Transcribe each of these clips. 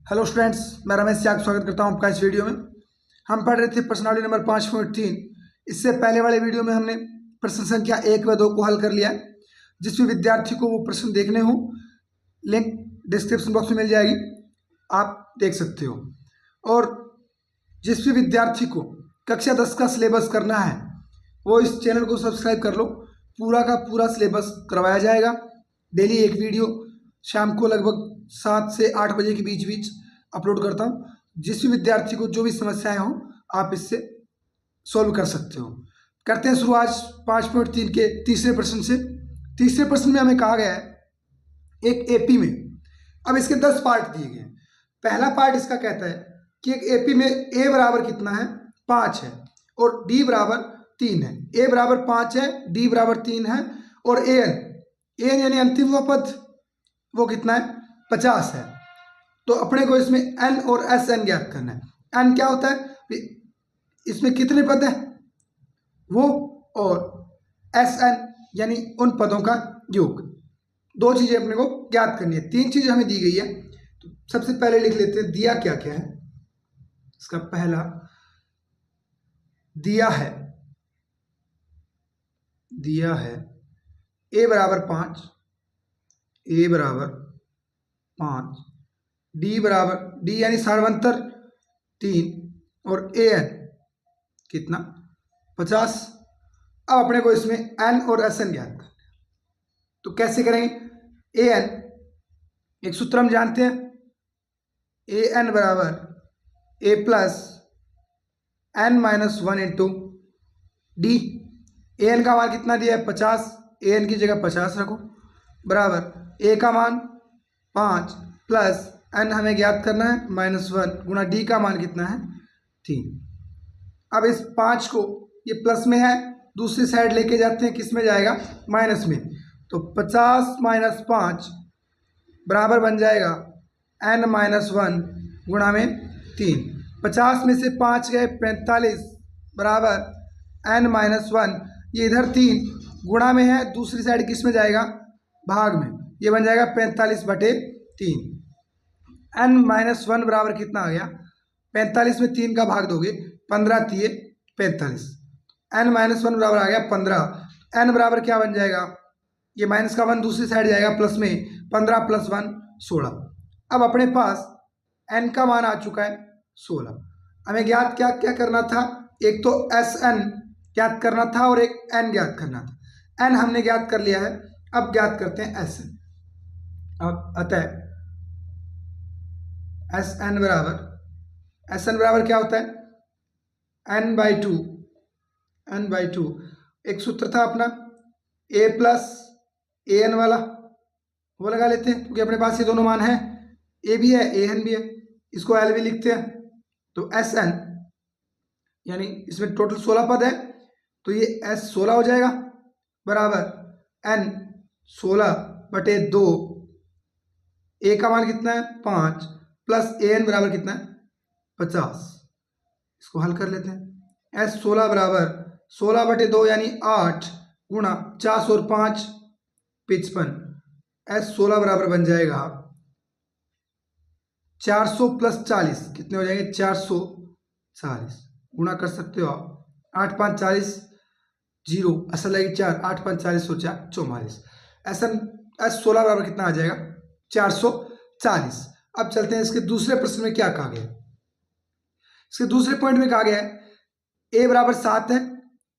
Hello students, मैं रमेश से आपका स्वागत करता हूं आपका इस वीडियो में। हम पढ़ रहे थे प्रश्नावली नंबर 5.3। इससे पहले वाले वीडियो में हमने प्रश्न संख्या 1 व 2 को हल कर लिया है। जिस भी विद्यार्थी को वो प्रश्न देखने हो, लिंक डिस्क्रिप्शन बॉक्स में मिल जाएगी, आप देख सकते हो। और जिस भी विद्यार्थी को कक्षा 10 का सिलेबस करना है वो इस चैनल को सब्सक्राइब कर लो। पूरा का पूरा सिलेबस करवाया जाएगा। डेली एक वीडियो शाम को लगभग 7 से 8 बजे के बीच बीच अपलोड करता हूँ। जिस भी विद्यार्थी को जो भी समस्याएं हों आप इससे सॉल्व कर सकते हो। करते हैं शुरुआत 5.3 के तीसरे प्रश्न से। तीसरे प्रश्न में हमें कहा गया है एक एपी में, अब इसके 10 पार्ट दिए गए हैं। पहला पार्ट इसका कहता है कि एक एपी में ए बराबर कितना है, 5 है और डी बराबर 3 है। ए बराबर 5 है, डी बराबर 3 है और ए एन यानी अंतिम पद वो कितना है, 50 है। तो अपने को इसमें एन और एस एन ज्ञात करना है। एन क्या होता है, इसमें कितने पद हैं वो, और एस एन यानी उन पदों का योग। दो चीजें अपने को ज्ञात करनी है। 3 चीजें हमें दी गई है। तो सबसे पहले लिख लेते हैं दिया क्या क्या है। इसका पहला दिया है ए बराबर 5, ए बराबर 5, डी बराबर डी यानी सार्वंतर 3 और ए एन कितना, 50। अब अपने को इसमें एन और एस एन ज्ञात करना है। तो कैसे करेंगे, ए एन एक सूत्र हम जानते हैं, ए एन बराबर A plus N minus 1 into D. A N का मान कितना दिया है, 50। ए एन की जगह 50 रखो, बराबर ए का मान 5 प्लस एन हमें ज्ञात करना है -1 गुणा डी का मान कितना है, 3। अब इस 5 को, ये प्लस में है, दूसरी साइड लेके जाते हैं, किस में जाएगा, माइनस में। तो 50 माइनस 5 बराबर बन जाएगा n माइनस 1 गुणा में 3। 50 में से 5 गए 45 बराबर n माइनस 1, ये इधर 3 गुणा में है, दूसरी साइड किस में जाएगा, भाग में। ये बन जाएगा 45/3। n माइनस 1 बराबर कितना आ गया, 45 में 3 का भाग दोगे, 15 3 45। n माइनस 1 बराबर आ गया 15। n बराबर क्या बन जाएगा, ये माइनस का 1 दूसरी साइड जाएगा प्लस में, 15 + 1 16। अब अपने पास n का मान आ चुका है 16। हमें ज्ञात क्या क्या करना था, एक तो एस एन ज्ञात करना था और एक n ज्ञात करना था। n हमने ज्ञात कर लिया है, अब ज्ञात करते हैं एस एन। अब अतः एस एन बराबर क्या होता है, n/2। एक सूत्र था अपना a प्लस ए एन वाला, वो लगा लेते हैं क्योंकि अपने पास ये दोनों मान हैं, a भी है ए एन भी है, इसको l भी लिखते हैं। तो एस एन यानी इसमें टोटल 16 पद है, तो ये s 16 हो जाएगा, बराबर n 16/2। a का मान कितना है, 5 प्लस ए एन बराबर कितना है, 50। इसको हल कर लेते हैं। s 16 बराबर 16/2 यानी 8 गुणा 50 और 5 55। s 16 बराबर बन जाएगा 400 + 40, कितने हो जाएंगे, 440। गुणा कर सकते हो आप, 8 5 40, 0 असल लगेगी 4, 8 5 40 और 4 44। s 16 बराबर कितना आ जाएगा, 440। अब चलते हैं इसके दूसरे प्रश्न में क्या कहा गया है। इसके दूसरे पॉइंट में कहा गया है a बराबर 7 है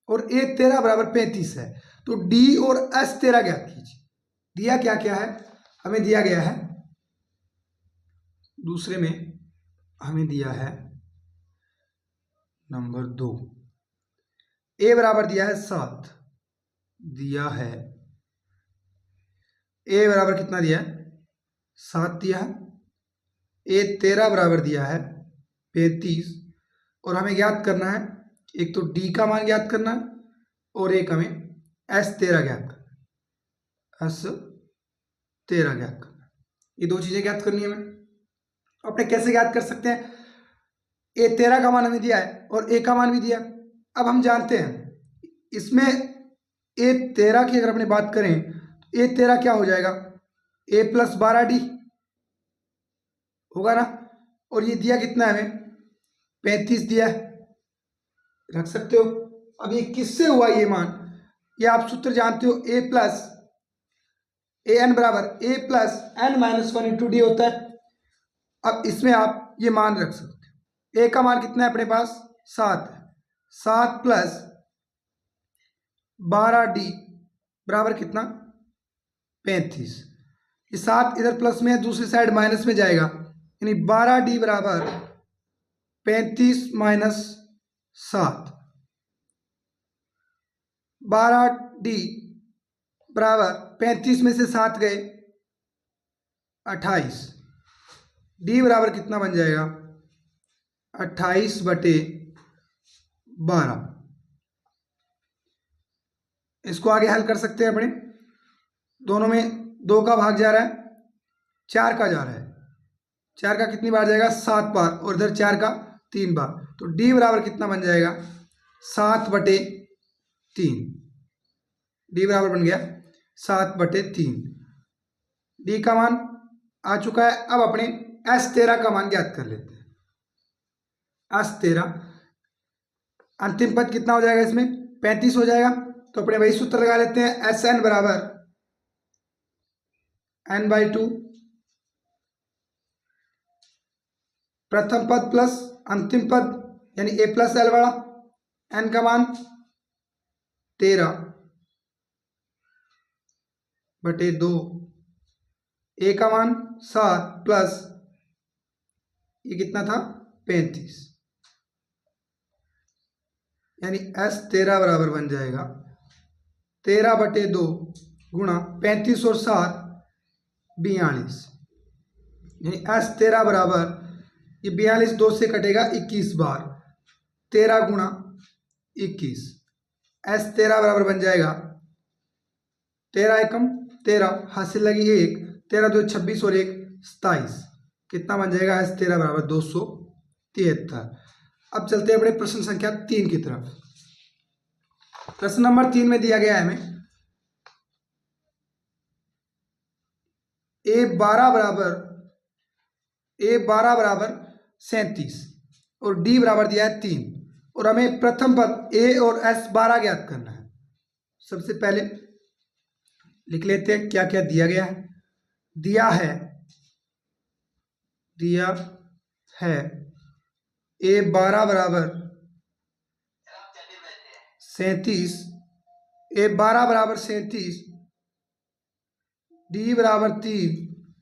और a 13 बराबर 35 है। तो d और s 13 ज्ञात कीजिए। दिया क्या क्या है, हमें दिया गया है, दूसरे में हमें दिया है नंबर 2, a बराबर दिया है 7, दिया है a बराबर कितना दिया है, 7 दिया है, a 13 बराबर दिया है 35, और हमें ज्ञात करना है, एक तो d का मान ज्ञात करना है और एक हमें s 13 ज्ञात करना है, s 13 ज्ञात करना है। ये दो चीजें ज्ञात करनी है हमें। अपने कैसे ज्ञात कर सकते हैं, a 13 का मान हमें दिया है और a का मान भी दिया। अब हम जानते हैं इसमें a 13 की अगर अपने बात करें तो a 13 क्या हो जाएगा, a + 12d होगा ना। और ये दिया कितना है हमें, 35 दिया है, रख सकते हो। अब ये किससे हुआ ये मान, ये आप सूत्र जानते हो, ए एन बराबर A plus N minus 1 into D होता है। अब इसमें आप ये मान रख सकते हो। ए का मान कितना है अपने पास, 7 है, 7 प्लस 12d बराबर कितना, 35। ये 7 इधर प्लस में है, दूसरी साइड माइनस में जाएगा, यानी 12d बराबर 35 माइनस 7, 12d बराबर 35 में से 7 गए 28, d बराबर कितना बन जाएगा, 28/12। इसको आगे हल कर सकते हैं अपने, दोनों में 2 का भाग जा रहा है, 4 का जा रहा है, 4 का कितनी बार जाएगा, 7 बार, और इधर 4 का 3 बार, तो d बराबर कितना बन जाएगा, 7/3। d बराबर बन गया 7/3। d का मान आ चुका है। अब अपने S13 का मान ज्ञात कर लेते हैं। S13 अंतिम पद कितना हो जाएगा, इसमें 35 हो जाएगा, तो अपने वही सूत्र लगा लेते हैं, Sn बराबर n/2 प्रथम पद प्लस अंतिम पद यानी a प्लस एल वाला, n का मान 13/2, a का मान 7 प्लस ये कितना था 35, यानी S13 बराबर बन जाएगा 13/2 गुणा 35 और 7 42, यानी S13 बराबर, ये 42 2 से कटेगा 21 बार, 13 गुणा 21, S13 बराबर बन जाएगा 13 एकम 13, हासिल लगी 1, 13 2 26 और 1 27, कितना बन जाएगा, S13 बराबर 273। अब चलते हैं अपने प्रश्न संख्या 3 की तरफ। प्रश्न नंबर 3 में दिया गया है हमें A12 बराबर 37 और D बराबर दिया है 3, और हमें प्रथम पद A और S12 ज्ञात करना है। सबसे पहले लिख लेते हैं क्या क्या दिया गया है। दिया है A12 बराबर 37, A12 बराबर 37, D बराबर 3,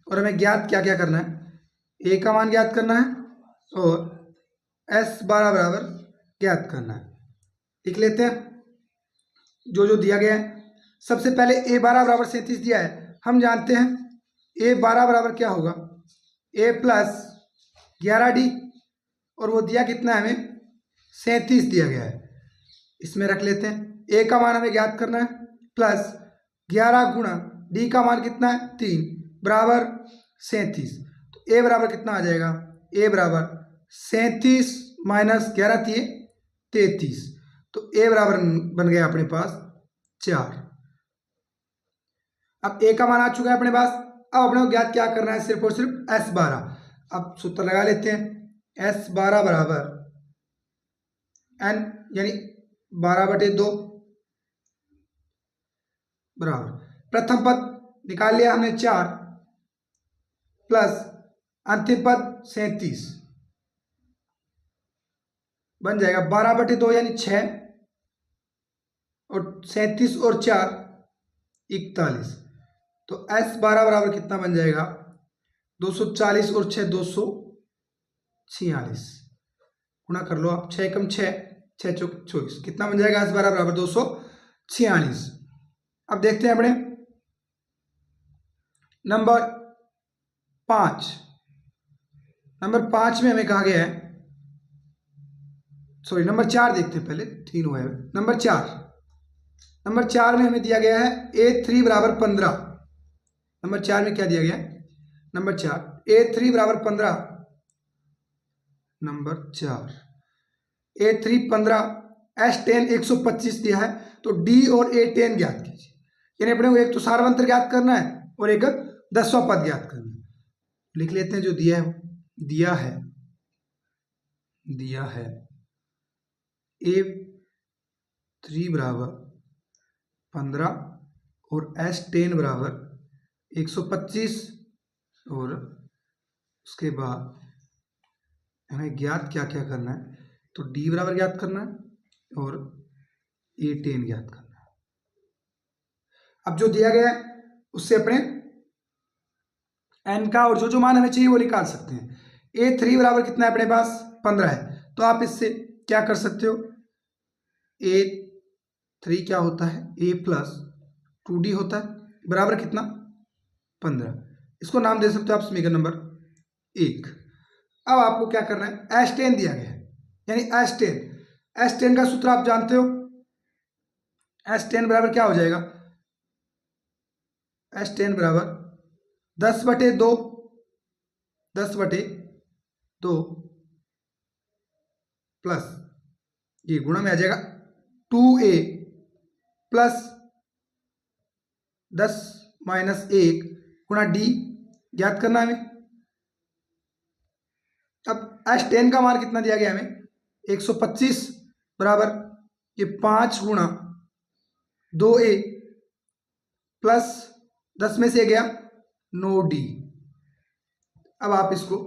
और हमें ज्ञात क्या क्या करना है, A का मान ज्ञात करना है और S12 बराबर ज्ञात करना है। लिख लेते हैं जो जो दिया गया है। सबसे पहले A12 बराबर 37 दिया है, हम जानते हैं A12 बराबर क्या होगा, A प्लस 11D, और वो दिया कितना है हमें, 37 दिया गया है, इसमें रख लेते हैं। A का मान हमें ज्ञात करना है, प्लस 11 गुणा D का मान कितना है 3 बराबर 37, तो A बराबर कितना आ जाएगा, A बराबर 37 माइनस 11 थी 33, तो A बराबर बन गया अपने पास 4। अब A का मान आ चुका है अपने पास, अब अपने को ज्ञात क्या करना है, सिर्फ और सिर्फ S12। अब सूत्र लगा लेते हैं, S12 बराबर n यानी 12/2 बराबर प्रथम पद निकाल लिया हमने 4 प्लस अंतिम पद 37 बन जाएगा 12/2 यानी 6, और 37 और 4 41, तो S12 बराबर कितना बन जाएगा, 240 और 6 246, गुणा कर लो आप, 6 एकम 6, 6 चौक 24, कितना बन जाएगा, S12 बराबर 246। अब देखते हैं अपने नंबर 5 में हमें कहा गया है, सॉरी नंबर 4 देखते हैं पहले, 3 हुआ है। नंबर 4 में हमें दिया गया है A3 बराबर 15। नंबर 4 में क्या दिया गया है, नंबर 4 A3 बराबर 15, नंबर 4 A3 15, S10 125 दिया है, तो D और A10 ज्ञात कीजिए। यानी अपने को एक तो सारवंतर ज्ञात करना है और एक 10वां पद ज्ञात करना है। लिख लेते हैं जो दिया है दिया है A3 बराबर 15 और S10 बराबर 125 और उसके बाद हमें ज्ञात क्या क्या करना है, तो D बराबर ज्ञात करना है और A10 ज्ञात करना है। अब जो दिया गया है उससे अपने n का और जो जो मान हमें चाहिए वो निकाल सकते हैं। A3 बराबर कितना है अपने पास 15 है, तो आप इससे क्या कर सकते हो, A3 क्या होता है A प्लस 2D होता है बराबर कितना 15। इसको नाम दे सकते हो आप समीकरण नंबर 1। अब आपको क्या करना है, S10 दिया गया है यानी S10 का सूत्र आप जानते हो, S10 बराबर क्या हो जाएगा, S10 बराबर 10/2 प्लस ये गुणा में आ जाएगा 2A प्लस 10 माइनस 1 गुणा D ज्ञात करना है हमें। अब S10 का मान कितना दिया गया हमें 125 बराबर ये 5 गुणा 2A प्लस 10 में से गया 9D। अब आप इसको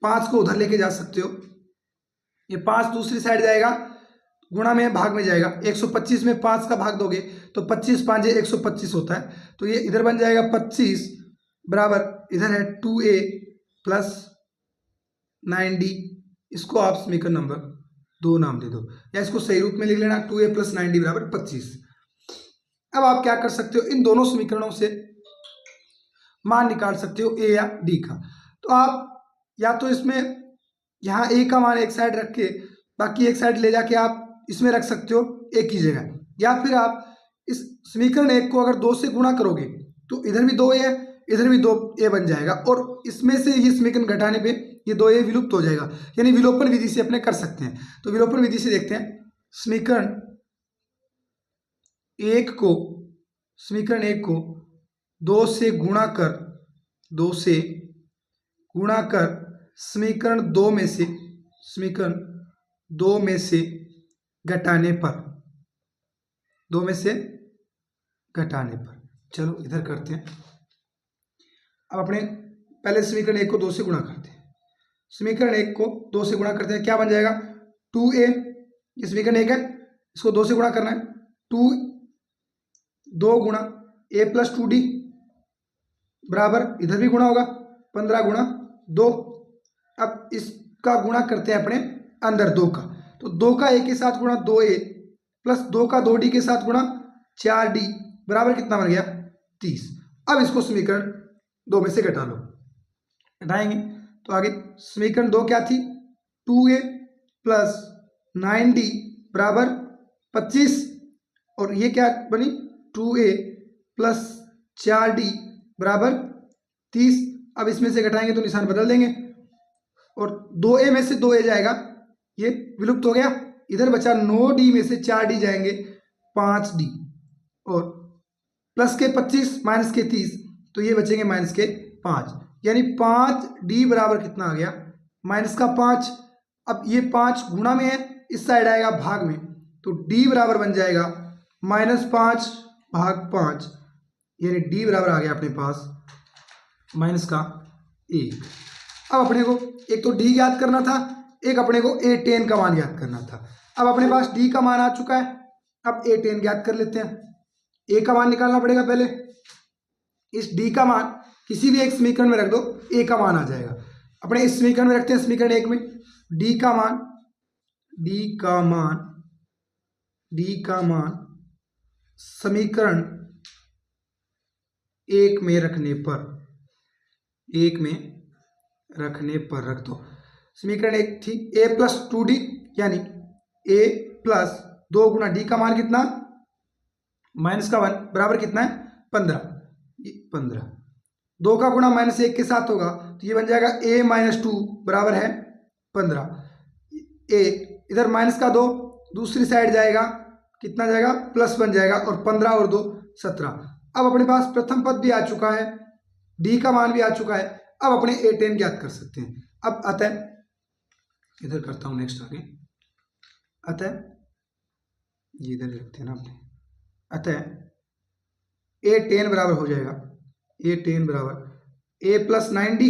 5 को उधर लेके जा सकते हो, ये 5 दूसरी साइड जाएगा, गुणा में भाग में जाएगा, 125 में 5 का भाग दोगे तो 25 5 125 होता है, तो ये इधर बन जाएगा 25 बराबर इधर है 2A प्लस 9D। इसको आप समीकरण नंबर 2 नाम दे दो या इसको सही रूप में लिख लेना 2A प्लस 9D बराबर 25। अब आप क्या कर सकते हो, इन दोनों समीकरणों से मान निकाल सकते हो A या D का। तो आप या तो इसमें यहाँ A का मान एक साइड रख के बाकी एक साइड ले जाके आप इसमें रख सकते हो A की जगह, या फिर आप इस समीकरण 1 को अगर 2 से गुणा करोगे तो इधर भी 2A है इधर भी 2A बन जाएगा, और इसमें से ये समीकरण घटाने पे ये 2A विलुप्त हो जाएगा, यानी विलोपन विधि से अपने कर सकते हैं। तो विलोपन विधि से देखते हैं, समीकरण 1 को 2 से गुणा कर समीकरण 2 में से घटाने पर चलो इधर करते हैं। अब अपने पहले समीकरण 1 को 2 से गुणा करते हैं, समीकरण 1 को 2 से गुणा करते हैं, क्या बन जाएगा 2A, ये समीकरण 1 है इसको 2 से गुणा करना है, 2 गुणा A प्लस 2D बराबर इधर भी गुणा होगा 15 गुणा 2। अब इसका गुणा करते हैं अपने अंदर 2 का, तो 2 का A के साथ गुणा 2A प्लस 2 का 2D के साथ गुणा 4D बराबर कितना बन गया 30। अब इसको समीकरण 2 में से घटा लो, घटाएंगे तो आगे समीकरण 2 क्या थी 2A प्लस 9D बराबर 25, और ये क्या बनी 2A प्लस 4D बराबर 30। अब इसमें से घटाएंगे तो निशान बदल देंगे और 2A में से 2A जाएगा ये विलुप्त हो गया, इधर बचा 9D में से 4D जाएंगे 5D, और प्लस के 25 माइनस के 30 तो ये बचेंगे माइनस के 5, यानी 5D बराबर कितना आ गया माइनस का 5। अब ये 5 गुणा में है इस साइड आएगा भाग में, तो D बराबर बन जाएगा -5 भाग 5, यानी D बराबर आ गया अपने पास माइनस का 1। अब अपने को एक तो D ज्ञात करना था, एक अपने को A10 का मान ज्ञात करना था। अब अपने पास D का मान आ चुका है, अब A10 ज्ञात कर लेते हैं। A का मान निकालना पड़ेगा पहले, इस D का मान किसी भी एक समीकरण में रख दो A का मान आ जाएगा। अपने इस समीकरण में रखते हैं, समीकरण 1 में D का मान समीकरण 1 में रखने पर रख दो। समीकरण 1 थी A प्लस 2D, यानी A प्लस 2 गुना D का मान कितना माइनस का 1 बराबर कितना है 15। 2 का गुणा -1 के साथ होगा तो ये बन जाएगा A माइनस 2 बराबर है 15। A इधर माइनस का 2 दूसरी साइड जाएगा, कितना जाएगा प्लस बन जाएगा, और 15 और 2 17। अब अपने पास प्रथम पद भी आ चुका है, D का मान भी आ चुका है। अब अपने A10 ज्ञात कर सकते हैं। अब आता है इधर करता हूँ नेक्स्ट आगे। अतः ये इधर रखते हैं ना अपने। अतः ए 10 बराबर हो जाएगा, ए 10 बराबर ए प्लस 9d,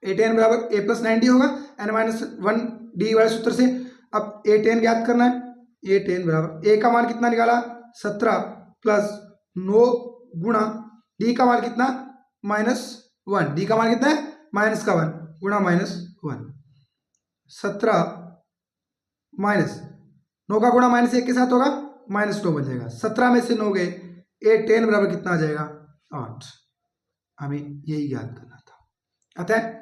ए 10 बराबर ए प्लस 9d होगा n-1 वाले सूत्र से। अब ए 10 ज्ञात करना है। ए 10 बराबर ए का मान कितना निकाला 17 प्लस 9 गुणा डी का मान कितना -1, डी का मान कितना है -1 गुणा -1, 17 माइनस 9 का गुणा -1 के साथ होगा -9 बन जाएगा। 17 में से 9 गए, ए 10 बराबर कितना आ जाएगा 8। हमें यही ज्ञात करना था। अतः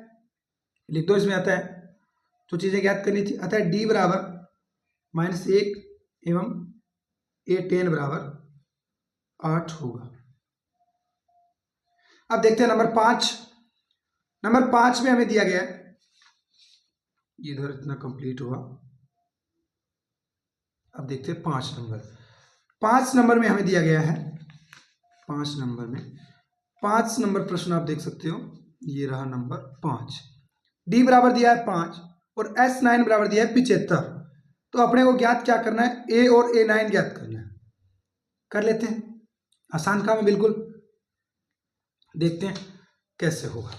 लिख दो इसमें, अतः जो चीजें ज्ञात करनी थी। अतः डी बराबर -1 एवं ए 10 बराबर 8 होगा। अब देखते हैं नंबर 5। नंबर 5 में हमें दिया गया है, इधर इतना कंप्लीट हुआ। अब देखते हैं 5 नंबर। 5 नंबर में हमें दिया गया है, 5 नंबर में 5 नंबर प्रश्न आप देख सकते हो। ये रहा नंबर 5। डी बराबर दिया है 5 और S9 बराबर दिया है 75। तो अपने को ज्ञात क्या करना है, ए और A9 ज्ञात करना है। कर लेते हैं, आसान काम है बिल्कुल। देखते हैं कैसे होगा।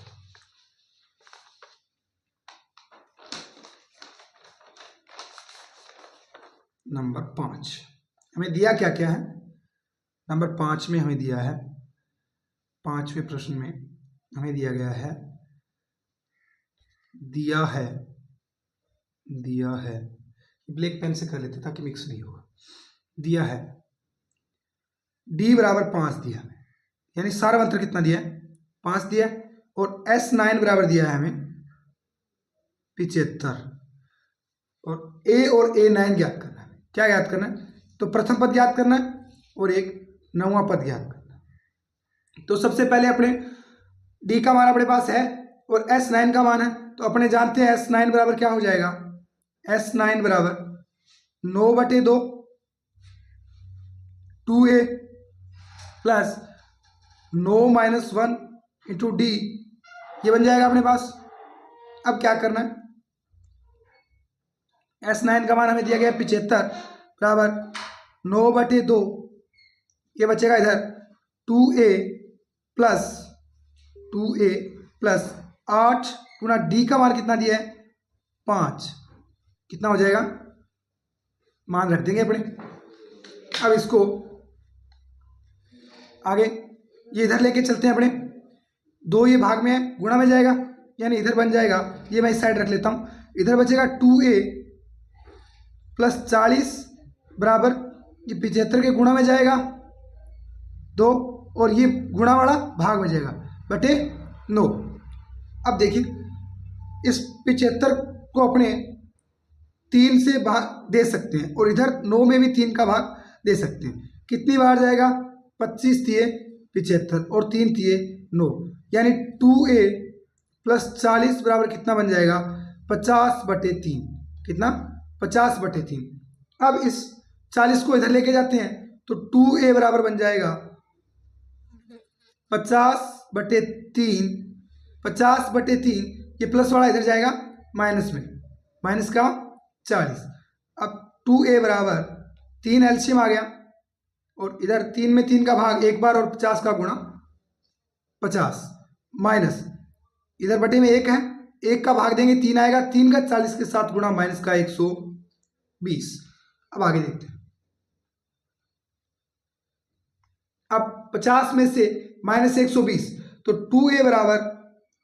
नंबर 5 हमें दिया क्या क्या है। नंबर 5 में हमें दिया है, 5वें प्रश्न में हमें दिया गया है, दिया है ब्लैक पेन से कर लेते ताकि मिक्स नहीं होगा। दिया है डी बराबर 5 दिया है, यानी सारा अंतर कितना दिया है 5 दिया है। और S9 बराबर दिया है हमें 75 और ए और A9 ज्ञात करना है। क्या ज्ञात करना है, तो प्रथम पद ज्ञात करना है और एक 9वां पद ज्ञात करना है। तो सबसे पहले अपने डी का मान अपने पास है और S9 का मान है, तो अपने जानते हैं S9 बराबर क्या हो जाएगा, S9 बराबर 9/2 2a प्लस 9 - 1 इंटू डी, ये बन जाएगा अपने पास। अब क्या करना है, S9 का मान हमें दिया गया 75 बराबर 9/2, ये बचेगा इधर 2a प्लस 8 गुना डी का मान कितना दिया है 5, कितना हो जाएगा, मान रख देंगे अपने। अब इसको आगे ये इधर लेके चलते हैं अपने। 2 ये भाग में है, गुणा में जाएगा, यानी इधर बन जाएगा, ये मैं इस साइड रख लेता हूँ। इधर बचेगा 2a प्लस 40 बराबर, ये 75 के गुणा में जाएगा 2 और ये गुणा वाला भाग में जाएगा बटे 9। अब देखिए इस 75 को अपने 3 से भाग दे सकते हैं और इधर 9 में भी 3 का भाग दे सकते हैं। कितनी बार जाएगा, 25 दिए 75 और 3 दिए 9, यानी 2a प्लस 40 बराबर कितना बन जाएगा 50/3। कितना 50/3। अब इस 40 को इधर लेके जाते हैं तो 2a बराबर बन जाएगा 50/3, 50/3, ये प्लस वाला इधर जाएगा माइनस में, माइनस का 40। अब 2a बराबर 3 एलसीएम आ गया और इधर 3 में 3 का भाग एक बार और 50 का गुणा 50 माइनस इधर बटे में 1 है, 1 का भाग देंगे 3 आएगा, 3 का 40 के साथ गुणा माइनस का 120। अब आगे देखते हैं। अब 50 में से माइनस 120, तो 2a बराबर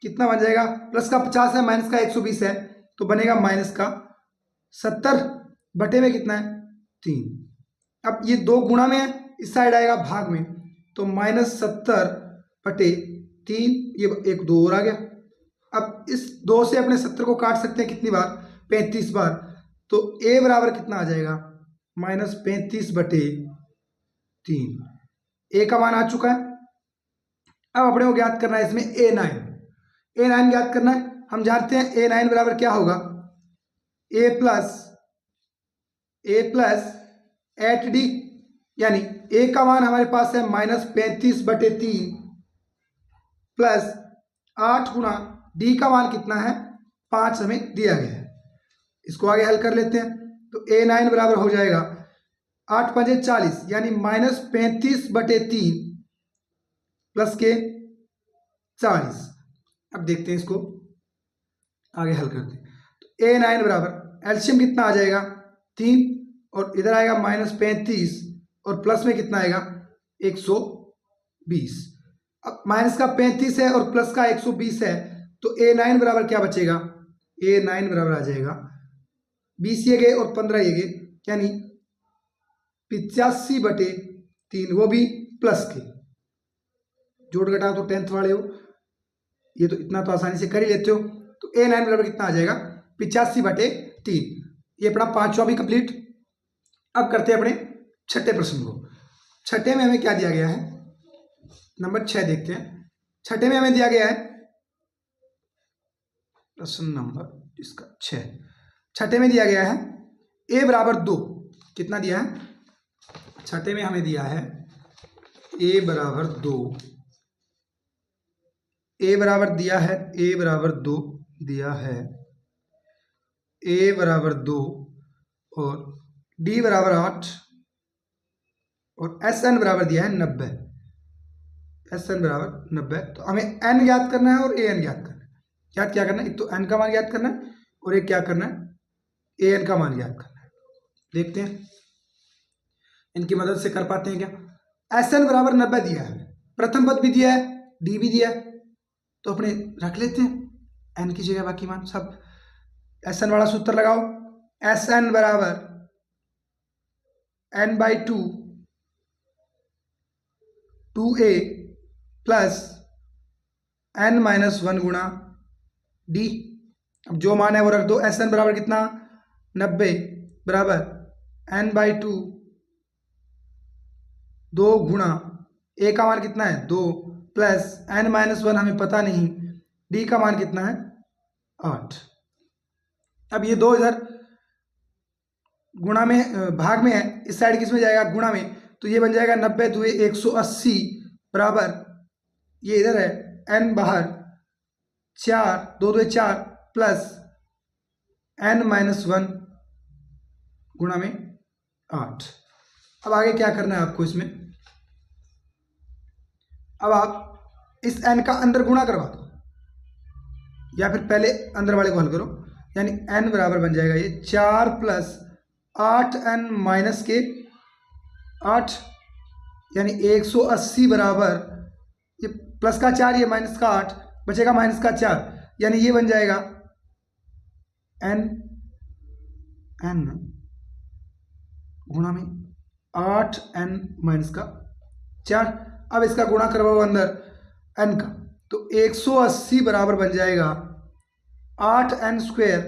कितना बन जाएगा, प्लस का 50 है माइनस का 120 है, तो बनेगा माइनस का 70 बटे में कितना है 3। अब ये 2 गुणा में है, इस साइड आएगा भाग में, तो -70/3, ये एक 2 और आ गया। अब इस 2 से अपने 70 को काट सकते हैं कितनी बार, 35 बार, तो a बराबर कितना आ जाएगा -35/3। a का मान आ चुका है। अब अपने को ज्ञात करना है इसमें A9 ज्ञात करना है। हम जानते हैं A9 बराबर क्या होगा, a प्लस 8d, यानी a का मान हमारे पास है -35/3 प्लस 8 गुणा d का मान कितना है 5 हमें दिया गया है। इसको आगे हल कर लेते हैं। तो A9 बराबर हो जाएगा 8 पंजे 40 यानी -35/3 प्लस के 40। अब देखते हैं इसको आगे हल करते हैं। तो A9 बराबर एलसीएम कितना आ जाएगा 3 और इधर आएगा -35 और प्लस में कितना आएगा 120। अब माइनस का 35 है और प्लस का 120 है तो A9 बराबर क्या बचेगा, A9 बराबर आ जाएगा 20 ये गए और 15 ये गए यानी 85/3, वो भी प्लस के। जोड़ घटाओ तो 10th वाले हो, ये तो इतना तो आसानी से कर ही लेते हो। तो A9 बराबर कितना आ जाएगा 85/3। ये अपना 5वां भी कंप्लीट। अब करते हैं अपने छठे प्रश्न को। छठे में हमें क्या दिया गया है, नंबर 6 देखते हैं। छठे में हमें दिया गया है प्रश्न नंबर इसका 6। छठे में दिया गया है a बराबर 2। कितना दिया है छठे में हमें दिया है a बराबर 2। a बराबर दिया है a बराबर 2 दिया है, a बराबर 2 और d बराबर 8 और Sn बराबर दिया है 90। Sn बराबर 90। तो हमें n ज्ञात करना है और an ज्ञात करना है। याद क्या करना है, एक तो n का मान ज्ञात करना है और एक क्या करना है an का मान ज्ञात करना है। देखते हैं इनकी मदद से कर पाते हैं क्या। Sn बराबर 90 दिया है, प्रथम पद भी दिया है, d भी दिया है, तो अपने रख लेते हैं n की जगह बाकी मान सब। Sn वाला सूत्र लगाओ, Sn बराबर n/2 2a प्लस n-1 गुणा d। अब जो मान है वो रख दो। Sn बराबर कितना 90 बराबर n/2 2 गुणा a का मान कितना है 2 प्लस n-1 हमें पता नहीं, d का मान कितना है 8। अब ये 2 इधर गुणा में भाग में है, इस साइड किस में जाएगा गुणा में, तो ये बन जाएगा 90 2 180 बराबर ये इधर है n बाहर 4 2 2 4 प्लस n-1 गुणा में 8। अब आगे क्या करना है आपको इसमें, अब आप इस n का अंदर गुणा करवा दो या फिर पहले अंदर वाले को हल करो, यानी n बराबर बन जाएगा ये 4 प्लस 8n माइनस के 8 यानी 180 बराबर ये प्लस का 4 ये माइनस का 8 बचेगा माइनस का 4 यानी ये बन जाएगा n गुणा में 8n माइनस का 4। अब इसका गुणा करवाओ अंदर n का, तो 180 बराबर बन जाएगा 8n स्क्वायर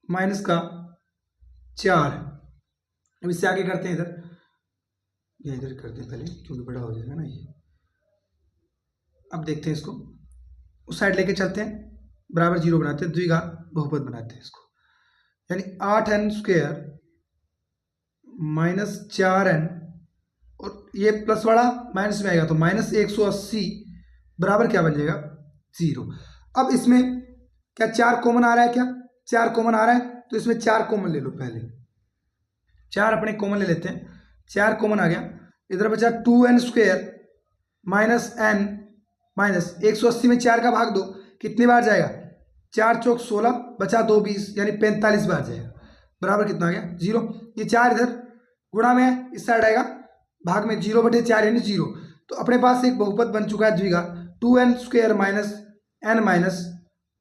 माइनस का 4। अब इससे आगे करते हैं इधर, या इधर करते हैं पहले क्योंकि बड़ा हो जाएगा ना ये। अब देखते हैं इसको उस साइड लेके चलते हैं, बराबर 0 बनाते हैं, द्विघात बहुपद बनाते हैं इसको, यानी 8n स्क्वायर माइनस 4n और ये प्लस वाला माइनस में आएगा तो माइनस 180 बराबर क्या बन जाएगा 0। अब इसमें क्या 4 कॉमन आ रहा है, क्या 4 कॉमन आ रहा है, तो इसमें 4 कॉमन ले लो। पहले 4 अपने कॉमन ले लेते हैं, 4 कॉमन आ गया, इधर बचा 2n square minus n minus 180 में 4 का भाग दो, कितनी बार जाएगा 4 चौक 16 बचा 2 20 यानी 45 बार जाएगा, बराबर कितना आ गया 0। ये 4 इधर गुणा में है, इस साइड आएगा भाग में 0/4 यानी 0। तो अपने पास एक बहुपद बन चुका है द्विघात 2n square minus n minus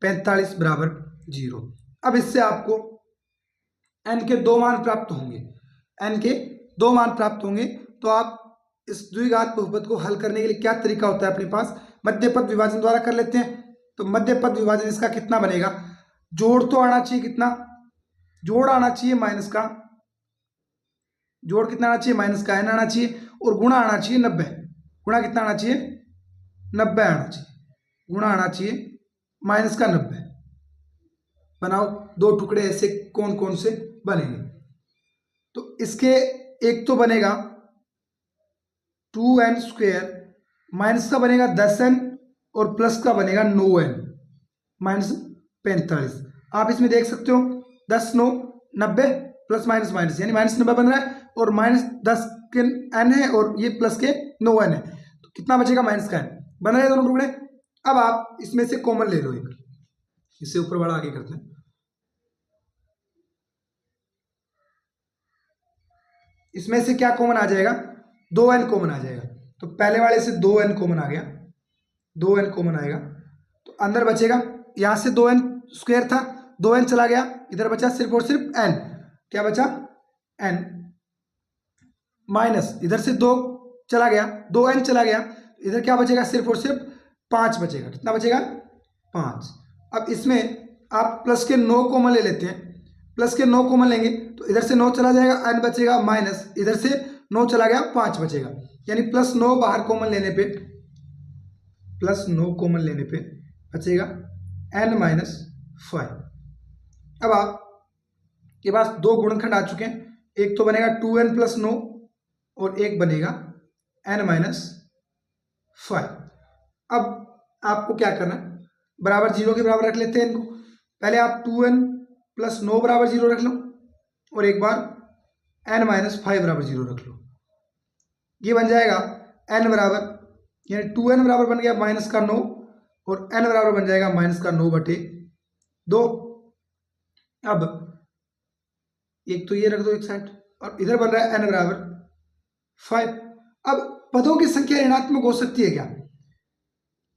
45 बराबर 0। अब इससे आपको n के 2 मान प्राप्त होंगे, n के 2 मान प्राप्त होंगे। तो आप इस द्विघात बहुपद को हल करने के लिए क्या तरीका होता है अपने पास, मध्य पद विभाजन द्वारा कर लेते हैं। तो मध्य पद विभाजन इसका कितना बनेगा, जोड़ तो आना चाहिए, कितना जोड़ आना चाहिए माइनस का, जोड़ कितना आना चाहिए माइनस का n आना चाहिए और गुणा आना चाहिए 90। गुणा कितना आना चाहिए 90 आना चाहिए, गुणा आना चाहिए माइनस का 90। बनाओ 2 टुकड़े ऐसे कौन कौन से बनेंगे, तो इसके एक तो बनेगा 2n स्क्वायर माइनस का बनेगा 10n और प्लस का बनेगा 9n माइनस 45। आप इसमें देख सकते हो 10 9 90 प्लस माइनस माइनस यानी -90 बन रहा है और -10 के n है और ये प्लस के 9n है, तो कितना बचेगा -का n बन रहे हैं दोनों टुकड़े। अब आप इसमें से कॉमन ले लो एक, इससे ऊपर वाला आगे करते हैं। इसमें से क्या कॉमन आ जाएगा, 2n कॉमन आ जाएगा, तो पहले वाले से 2n कॉमन आ गया, 2n कॉमन आएगा तो अंदर बचेगा, यहां से 2n स्क्वायर था, 2n चला गया, इधर बचा सिर्फ और सिर्फ n, क्या बचा n, माइनस इधर से 2 चला गया, 2n चला गया, इधर क्या बचेगा सिर्फ और सिर्फ 5 बचेगा, कितना बचेगा 5। अब इसमें आप प्लस के 9 कॉमन ले लेते हैं, प्लस के 9 कॉमन लेंगे तो इधर से 9 चला जाएगा, n बचेगा, माइनस इधर से 9 चला गया, 5 बचेगा, यानी प्लस 9 बाहर कॉमन लेने पे, प्लस 9 कॉमन लेने पे बचेगा n माइनस 5। अब आप के पास दो गुणनखंड आ चुके हैं, एक तो बनेगा 2n प्लस 9 और एक बनेगा n माइनस 5। अब आपको क्या करना है, बराबर 0 के बराबर रख लेते हैं इनको, पहले आप 2n प्लस 9 बराबर 0 रख लो और एक बार n माइनस 5 बराबर 0 रख लो, ये बन जाएगा n बराबर, यानी 2n बराबर बन गया माइनस का 9 और n बराबर बन जाएगा माइनस का 9/2। अब एक तो ये रख दो एक साइड और इधर बन रहा है n बराबर 5। अब पदों की संख्या ऋणात्मक हो सकती है क्या,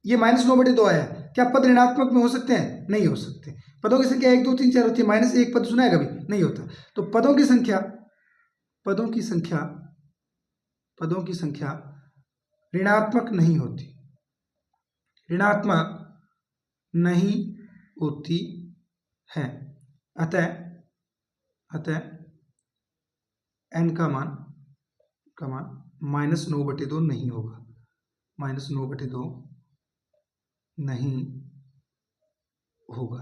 ये -9/2 आया, क्या पद ऋणात्मक में हो सकते हैं, नहीं हो सकते। पदों की संख्या 1 2 3 4 होती है, -1 पद सुना है कभी, नहीं होता। तो पदों की संख्या ऋणात्मक नहीं होती, ऋणात्मक नहीं होती है, अतः n का मान -9/2 नहीं होगा, -9/2 नहीं होगा।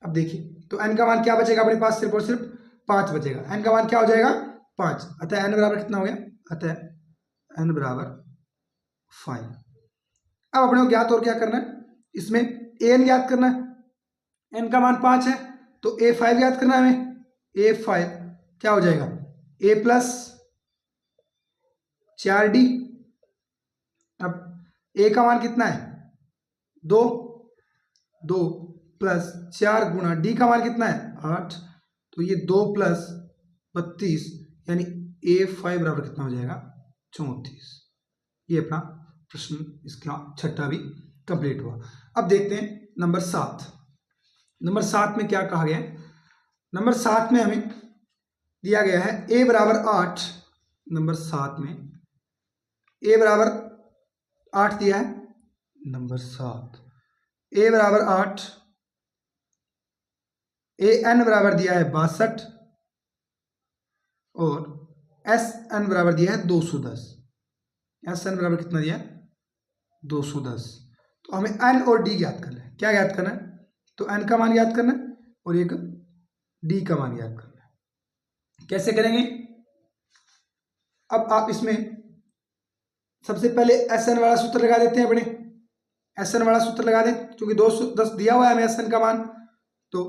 अब देखिए तो n का मान क्या बचेगा अपने पास, सिर्फ और सिर्फ 5 बचेगा, n का मान क्या हो जाएगा 5, अतः n बराबर कितना हो गया, अतः n बराबर 5। अब अपने को ज्ञात और क्या करना है, इसमें an ज्ञात करना है, n का मान 5 है तो a5 ज्ञात करना है हमें, a5 क्या हो जाएगा a प्लस 4d। अब a का मान कितना है 2 प्लस 4 गुणा d का मान कितना है 8, तो ये 2 प्लस 32 यानी a5 बराबर कितना हो जाएगा 34। ये अपना प्रश्न इसका छठा भी कंप्लीट हुआ। अब देखते हैं नंबर 7। नंबर 7 में क्या कहा गया है, नंबर 7 में हमें दिया गया है a बराबर 8, नंबर 7 में a बराबर 8 दिया है, नंबर 7 a बराबर 8, an बराबर दिया है 62 और sn बराबर दिया है 210। sn बराबर कितना दिया है 210। तो हमें n और d ज्ञात करना है, क्या ज्ञात करना है, तो n का मान ज्ञात करना है और एक d का मान ज्ञात करना है। कैसे करेंगे, अब आप इसमें सबसे पहले sn वाला सूत्र लगा देते हैं, अपने sn वाला सूत्र लगा दें, क्योंकि 210 दिया हुआ है हमें sn का मान, तो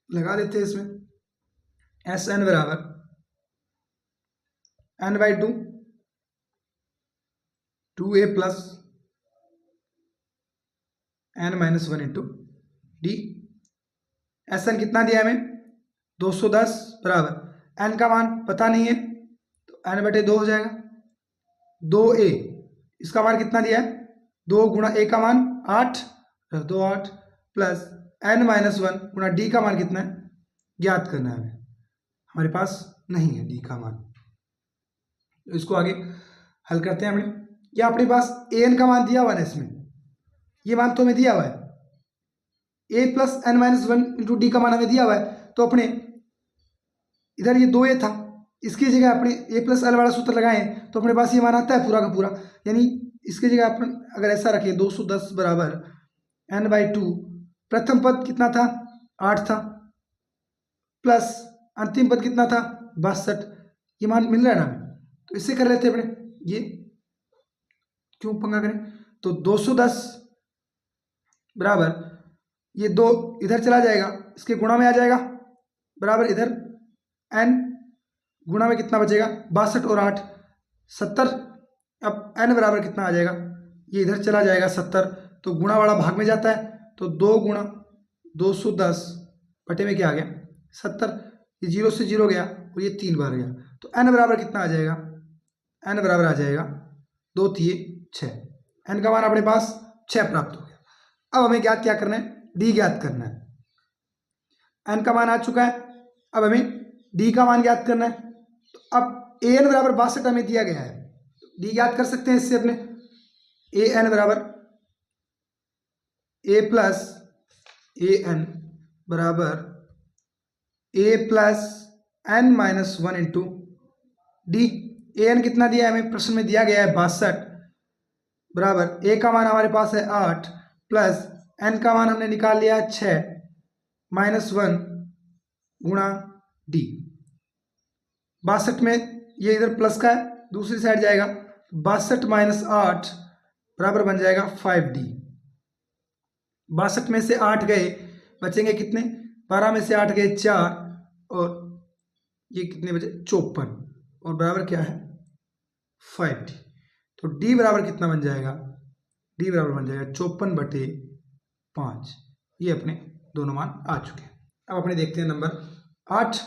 लगा देते हैं इसमें sn बराबर n/2 2a plus n minus 1 into D. sn कितना दिया हमें 210 बराबर n का मान पता नहीं है तो n/2 हो जाएगा, 2a इसका मान कितना दिया है 2 गुणा a का मान 8 2 8 प्लस n माइनस 1 गुणा d का मान कितना है ज्ञात करना है हमें, हमारे पास नहीं है d का मान, तो इसको आगे हल करते हैं। हमें या अपने पास an का मान दिया हुआ है इसमें, ये मान तो हमें दिया हुआ है, a plus n minus 1 into D का मान हमें दिया हुआ है, तो अपने इधर ये 2a था, इसकी जगह अपने a प्लस l वाला सूत्र लगाएं तो अपने पास ये मान आता है पूरा का पूरा, यानी इसकी जगह अपन अगर ऐसा रखें 210 बराबर n/2, प्रथम पद कितना था 8 था, प्लस अंतिम पद कितना था 62, ये मान मिल रहा है ना हमें, तो इससे कर लेते हैं अपने, ये क्यों पंगा करें, तो 210 बराबर ये 2 इधर चला जाएगा, इसके गुणा में आ जाएगा, बराबर इधर n गुणा में कितना बचेगा 62 और 8 70। अब n बराबर कितना आ जाएगा, ये इधर चला जाएगा 70, तो गुणा वाला भाग में जाता है, तो 2 गुणा 210 बटे में क्या आ गया 70, ये 0 से 0 गया और ये 3 बार गया, तो n बराबर कितना आ जाएगा, n बराबर आ जाएगा 2 3 6, n का मान अपने पास 6 प्राप्त हो गया। अब हमें ज्ञात क्या करना है, d ज्ञात करना है। n का मान आ चुका है, अब हमें d का मान ज्ञात करना है। तो अब an बराबर 62 हमें दिया गया है, d ज्ञात कर सकते हैं इससे अपने, an बराबर a प्लस an बराबर a plus n minus 1 into D. an कितना दिया है हमें, प्रश्न में दिया गया है 62, बराबर a का मान हमारे पास है 8 प्लस n का मान हमने निकाल लिया है 6 माइनस 1 गुणा डी। 62 में ये इधर प्लस का है, दूसरी साइड जाएगा, 62 माइनस 8 बराबर बन जाएगा 5d। 62 में से 8 गए, बचेंगे कितने, 12 में से 8 गए 4, और ये कितने बचे 54, और बराबर क्या है 5d। तो d बराबर कितना बन जाएगा, d बराबर बन जाएगा 54/5। ये अपने दोनों मान आ चुके हैं। अब अपने देखते हैं नंबर 8।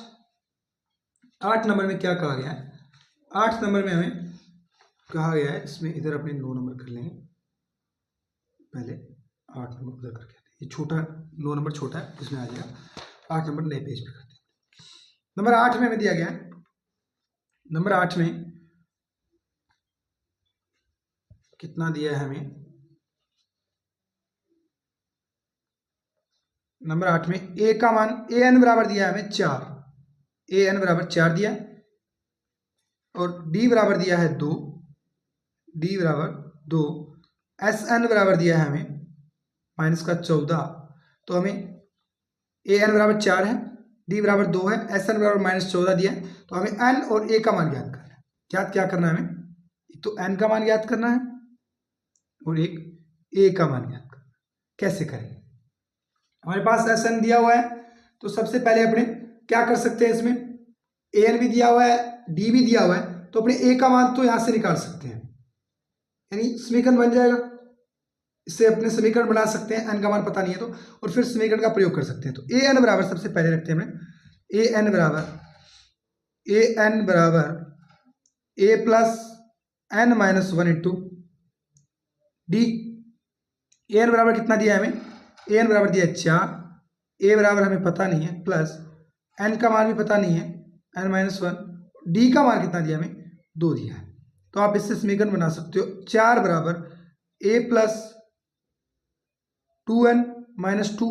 8 नंबर में क्या कहा गया है, 8 नंबर में हमें कहा गया है, इसमें इधर अपने 9 नंबर कर लेंगे, पहले 8 नंबर उधर करके, ये छोटा 9 नंबर छोटा है, इसमें आ जाएगा 8 नंबर नए पेज पे करते हैं। नंबर 8 में हमें दिया गया है, नंबर 8 में कितना दिया है हमें, नंबर 8 में a का मान an बराबर दिया है हमें 4, an बराबर 4 दिया, और d बराबर दिया है 2, d बराबर 2, sn बराबर दिया है हमें माइनस का 14, तो हमें an बराबर 4 है, d बराबर 2 है, sn बराबर माइनस 14 दिया है, तो हमें n और a का मान ज्ञात करना है। ज्ञात क्या करना है हमें, एक तो n का मान ज्ञात करना है और एक a का मान ज्ञात करना है। कैसे करेंगे, हमारे पास sn दिया हुआ है, तो सबसे पहले अपने क्या कर सकते हैं, इसमें an भी दिया हुआ है, d भी दिया हुआ है, तो अपने a का मान तो यहां से निकाल सकते हैं, यानी समीकरण बन जाएगा, इससे अपने समीकरण बना सकते हैं, n का मान पता नहीं है तो, और फिर समीकरण का प्रयोग कर सकते हैं। तो an बराबर सबसे पहले रखते हैं हमने, an बराबर a plus n minus 1 into D. an बराबर कितना दिया है हमें, an बराबर दिया है 4, a बराबर हमें पता नहीं है, प्लस n का मान भी पता नहीं है n माइनस 1, d का मान कितना दिया हमें 2 दिया है, तो आप इससे समीकरण बना सकते हो, 4 बराबर a plus 2n minus 2,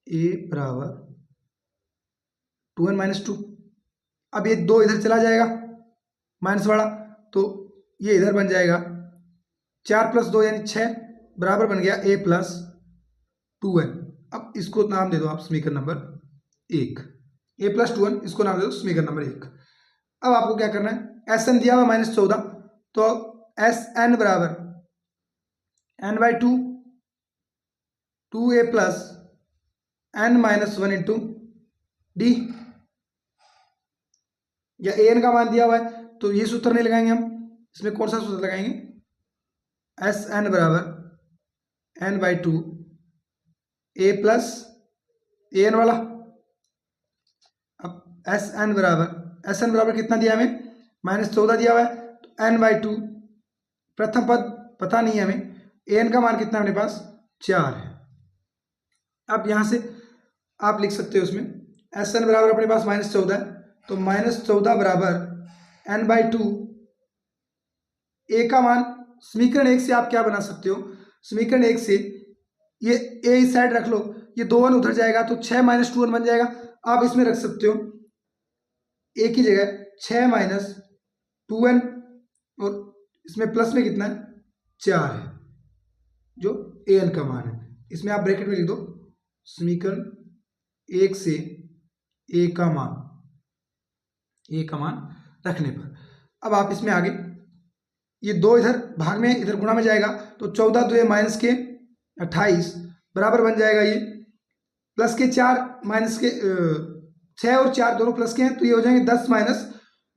a बराबर 2n माइनस 2। अब ये 2 इधर चला जाएगा माइनस वाला, तो ये इधर बन जाएगा 4 प्लस 2 यानी 6, बराबर बन गया a प्लस 2n। अब इसको नाम दे दो आप समीकरण नंबर 1, a प्लस 2n, इसको नाम दे दो समीकरण नंबर 1। अब आपको क्या करना है, sn दिया हुआ माइनस 14, तो sn बराबर n by 2, 2a plus n minus 1 into D, या an का मान दिया हुआ है तो ये सूत्र नहीं लगाएंगे हम, इसमें कौन सा सूत्र लगाएंगे, sn बराबर n by 2 a plus an वाला। अब sn बराबर कितना दिया हमें, माइनस 14 दिया हुआ है, तो n बाई 2, प्रथम पद पता नहीं है हमें, an का मान कितना अपने पास 4 है। अब यहां से आप लिख सकते हो उसमें sn बराबर अपने पास माइनस 14 है, तो माइनस 14 बराबर n बाई 2, a का मान समीकरण 1 से आप क्या बना सकते हो, समीकरण 1 से ये a इस साइड रख लो, ये 2n उधर जाएगा, तो 6 माइनस 2n बन जाएगा। आप इसमें रख सकते हो a की जगह 6 माइनस 2n, और इसमें प्लस में कितना है 4 है, जो an का मान है, इसमें आप ब्रैकेट में लिख दो समीकरण 1 से a का मान रखने पर। अब आप इसमें आगे ये 2 इधर भाग में इधर गुणा में जाएगा, तो 14 2 माइनस के 28 बराबर बन जाएगा ये प्लस के 4 माइनस के 6 और 4 दोनों प्लस के हैं, तो ये हो जाएंगे 10 माइनस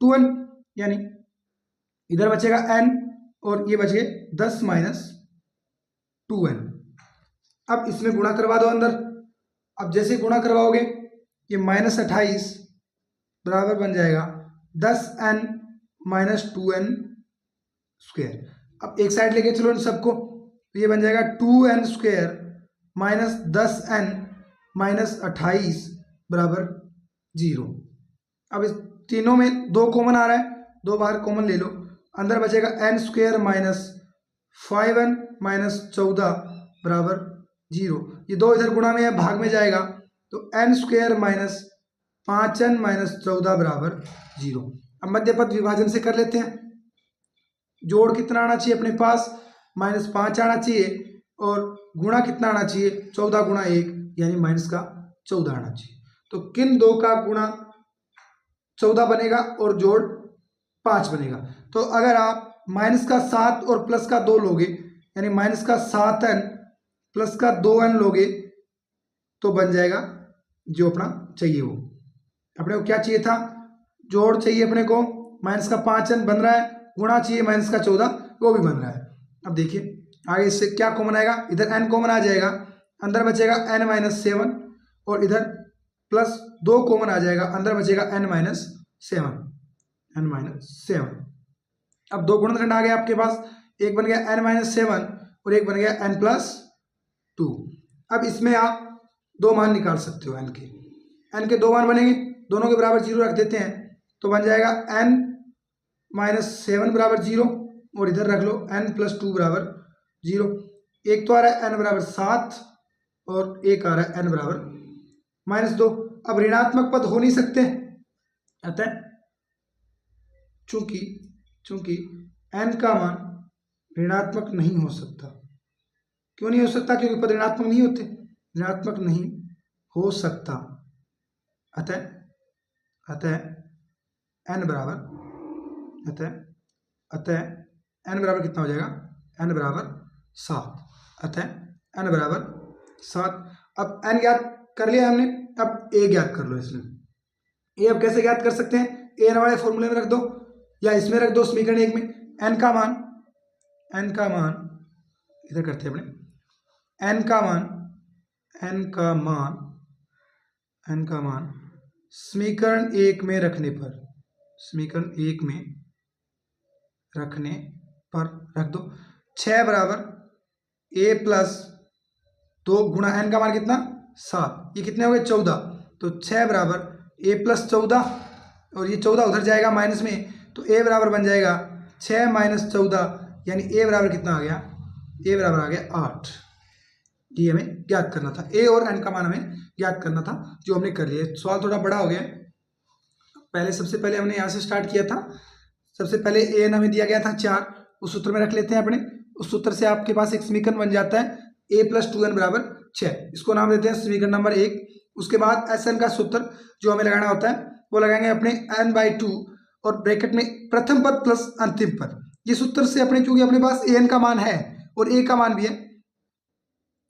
2n, यानी इधर बचेगा n और ये बच गए 10 माइनस 2n। अब इसमें गुणा करवा दो अंदर। अब जैसे गुणा करवाओगे ये माइनस 28 बराबर बन जाएगा 10n माइनस 2n स्क्वायर। अब एक साइड लेके चलो इन सबको, तो ये बन जाएगा 2n square minus 10n minus 28 बराबर 0। अब इस तीनों में 2 कॉमन आ रहा है, 2 बाहर कॉमन ले लो, अंदर बचेगा n square minus 5n minus 14 बराबर 0। ये 2 इधर गुणा में है, भाग में जाएगा, तो n square minus 5n minus 14 बराबर 0। अब मध्य पद विभाजन से कर लेते हैं। जोड़ कितना आना चाहिए अपने पास, -5 आना चाहिए, और गुणा कितना आना चाहिए, 14 गुणा 1 यानी माइनस का 14 आना चाहिए। तो किन 2 का गुणा 14 बनेगा और जोड़ 5 बनेगा। तो अगर आप माइनस का 7 और प्लस का 2 लोगे, यानी माइनस का 7n प्लस का 2n लोगे, तो बन जाएगा जो अपना चाहिए वो। अपने को क्या चाहिए था, जोड़ चाहिए अपने को, माइनस का 5n बन रहा है, गुणा चाहिए माइनस का 14, वो भी बन रहा है। अब देखिए आगे इससे क्या कॉमन आएगा, इधर n कॉमन आ जाएगा, अंदर बचेगा n माइनस 7 और इधर प्लस 2 कॉमन आ जाएगा, अंदर बचेगा n माइनस 7। अब 2 गुणनखंड आ गए आपके पास, एक बन गया n माइनस 7 और एक बन गया n प्लस 2। अब इसमें आप 2 मान निकाल सकते हो, n के 2 मान बनेंगे, दोनों के बराबर 0 रख देते हैं, तो बन जाएगा n माइनस 7 बराबर 0 और इधर रख लो n प्लस 2 बराबर 0। एक तो आ रहा है n बराबर 7 और एक आ रहा है n बराबर -2। अब ऋणात्मक पद हो नहीं सकते, अतः चूंकि n का मान ऋणात्मक नहीं हो सकता। क्यों नहीं हो सकता, क्योंकि पद ऋणात्मक नहीं होते, ऋणात्मक नहीं हो सकता। अतः n बराबर कितना हो जाएगा, n बराबर 7। अतः n बराबर 7। अब n ज्ञात कर लिया हमने, अब a ज्ञात कर लो। इसमें a अब कैसे ज्ञात कर सकते हैं, a वाले फॉर्मूले में रख दो या इसमें रख दो, समीकरण 1 में। n का मान इधर करते हैं अपने, n का मान समीकरण 1 में रखने पर रख दो। 6 बराबर a प्लस 2 गुणा n का मान कितना 7, ये कितने हो गए 14, तो 6 बराबर a प्लस 14 और ये 14 उधर जाएगा माइनस में, तो a बराबर बन जाएगा 6 माइनस 14, यानी a बराबर कितना आ गया, a बराबर आ गया 8। ये हमें ज्ञात करना था, a और n का मान हमें ज्ञात करना था, जो हमने कर लिया। सवाल थोड़ा बड़ा हो गया, सबसे पहले हमने यहाँ से स्टार्ट किया था। सबसे पहले an हमें दिया गया था 4, उस सूत्र में रख लेते हैं अपने। उस सूत्र से आपके पास एक समीकरण बन जाता है a प्लस 2n बराबर 6, इसको नाम देते हैं समीकरण नंबर 1। उसके बाद Sn का सूत्र जो हमें लगाना होता है वो लगाएंगे अपने n/2 और ब्रैकेट में प्रथम पद प्लस अंतिम पद। ये सूत्र से अपने, क्योंकि अपने पास an का मान है और a का मान भी है,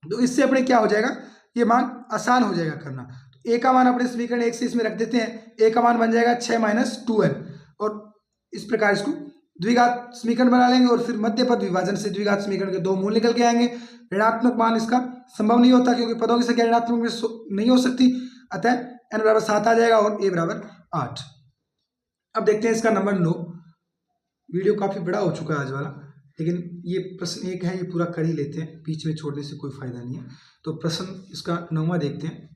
तो इससे अपने क्या हो जाएगा, ये मान आसान हो जाएगा करना। तो a का मान अपने समीकरण 1 से इसमें रख देते हैं, a का मान बन जाएगा 6 माइनस 2n, और इस प्रकार इसको द्विघात समीकरण बना लेंगे और फिर मध्य पद विभाजन से द्विघात समीकरण के 2 मूल निकल के आएंगे। ऋणात्मक मान इसका संभव नहीं होता, क्योंकि पदों की संख्या ऋणात्मक में नहीं हो सकती। अतः n बराबर 7 आ जाएगा और a बराबर 8। अब देखते हैं इसका नंबर 9। वीडियो काफी बड़ा हो चुका है आज वाला, लेकिन ये प्रश्न 1 है, ये पूरा कर ही लेते हैं, बीच में छोड़ने से कोई फायदा नहीं है। तो प्रश्न इसका 9वां देखते हैं।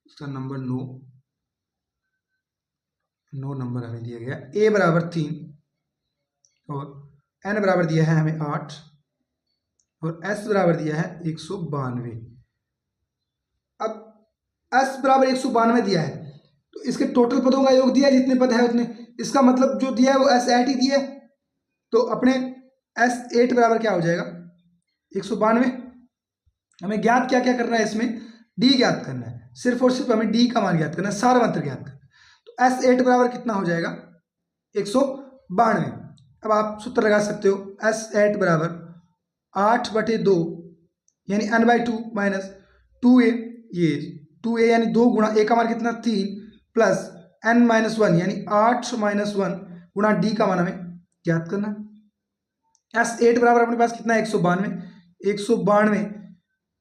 इसका नंबर 9 नंबर हमें दिया गया, a बराबर 3 और n बराबर दिया है हमें 8 और s बराबर दिया है 192। अब s बराबर 192 दिया है, तो इसके टोटल पदों का योग दिया है, जितने पद है उतने। इसका मतलब जो दिया है वो s8 ही दिया है, तो अपने s8 बराबर क्या हो जाएगा 192। हमें ज्ञात क्या क्या करना है, इसमें d ज्ञात करना है, सिर्फ और सिर्फ हमें d का मान ज्ञात करना है, सारवंत्र ज्ञात करना है। तो s8 बराबर कितना हो जाएगा 192। अब आप सूत्र लगा सकते हो S8 बराबर 8/2 यानी n/2 माइनस 2a, ये 2a यानी 2 गुणा a का मान कितना 3 प्लस n-1 यानी 8 - 1 गुणा d का मान हमें ज्ञात करना। S8 बराबर अपने पास कितना है 192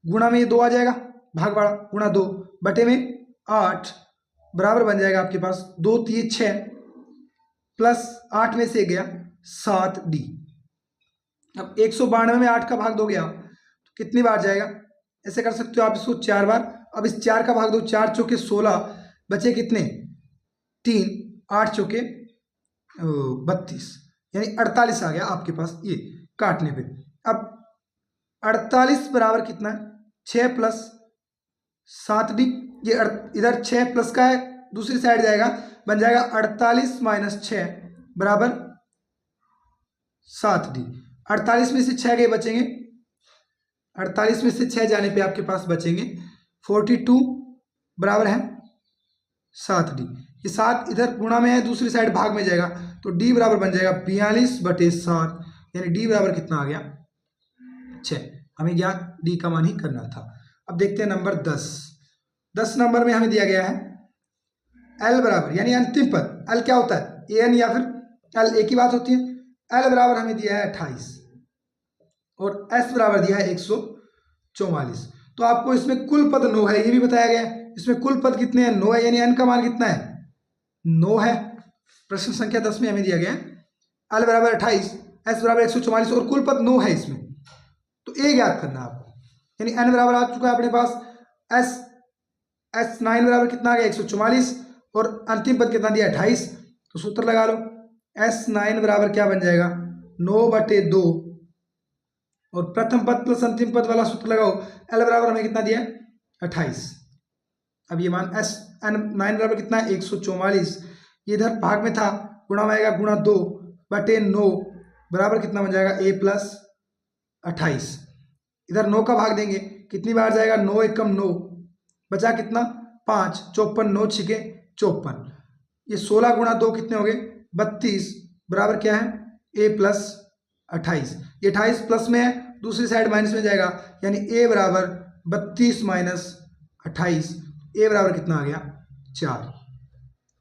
गुणा में ये 2 आ जाएगा भाग बाड़ा गुणा 2 बटे में 8 बराबर बन जाएगा आपके पास 2 3 6 प्लस 8 में से गया 7d। अब 192 में 8 का भाग दोगे आप तो कितनी बार जाएगा, ऐसे कर सकते हो आप इसको 4 बार। अब इस 4 का भाग दो, 4 चौके 16 बचे कितने 3, 8 चौके 32 यानी 48 आ गया आपके पास ये काटने पे। अब 48 बराबर कितना है 6 प्लस 7d, ये इधर 6 प्लस का है दूसरी साइड जाएगा बन जाएगा 48 - 6 बराबर 7d। 48 में से 6 गए बचेंगे, 48 में से 6 जाने पे आपके पास बचेंगे 42 बराबर है 7d। ये 7 इधर गुणा में है दूसरी साइड भाग में जाएगा तो d बराबर बन जाएगा 42/7 यानी d बराबर कितना आ गया 6। हमें ज्ञात d का मान ही करना था। अब देखते हैं नंबर 10 नंबर में हमें दिया गया है l बराबर यानी अंतिम पद l क्या होता है an या फिर l एक ही बात होती है। l बराबर हमें दिया है 28 और s बराबर दिया है 144। तो आपको इसमें कुल पद 9 है ये भी बताया गया है। इसमें कुल पद कितने हैं 9 है यानी n का मान कितना है 9 है। प्रश्न संख्या 10 में हमें दिया गया है l बराबर 28 s बराबर 144 और कुल पद 9 है इसमें, तो a ज्ञात करना है आपको। यानी n बराबर आ चुका है अपने पास s9 बराबर कितना आ गया 144 और अंतिम पद कितना दिया 28। तो सूत्र लगा लो s9 बराबर क्या बन जाएगा 9/2 और प्रथम पद प्लस अंतिम पद वाला सूत्र लगाओ l बराबर हमें कितना दिया 28। अब ये मान n9 बराबर कितना है 144, ये इधर भाग में था गुणा में आएगा गुणा 2/9 बराबर कितना बन जाएगा a प्लस 28। इधर 9 का भाग देंगे कितनी बार जाएगा 9 एकम 9 बचा कितना 5 54 9 छिके 54, ये 16 गुणा 2 कितने हो गए 32 बराबर क्या है a प्लस 28। ये 28 प्लस में है दूसरी साइड माइनस में जाएगा यानी a बराबर 32 - 28 a बराबर कितना आ गया 4।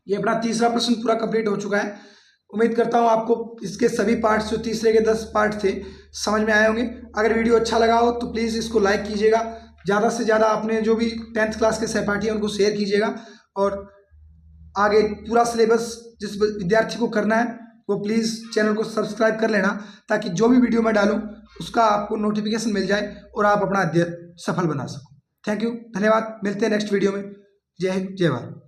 ये अपना तीसरा प्रश्न पूरा कंप्लीट हो चुका है। उम्मीद करता हूँ आपको इसके सभी पार्ट्स जो तीसरे के 10 पार्ट थे समझ में आए होंगे। अगर वीडियो अच्छा लगा हो तो प्लीज़ इसको लाइक कीजिएगा, ज़्यादा से ज़्यादा अपने जो भी 10th क्लास के सहपाठी हैं उनको शेयर कीजिएगा और आगे पूरा सिलेबस जिस विद्यार्थी को करना है वो प्लीज़ चैनल को सब्सक्राइब कर लेना ताकि जो भी वीडियो मैं डालूँ उसका आपको नोटिफिकेशन मिल जाए और आप अपना अध्ययन सफल बना सको। थैंक यू, धन्यवाद। मिलते हैं नेक्स्ट वीडियो में। जय हिंद, जय भारत।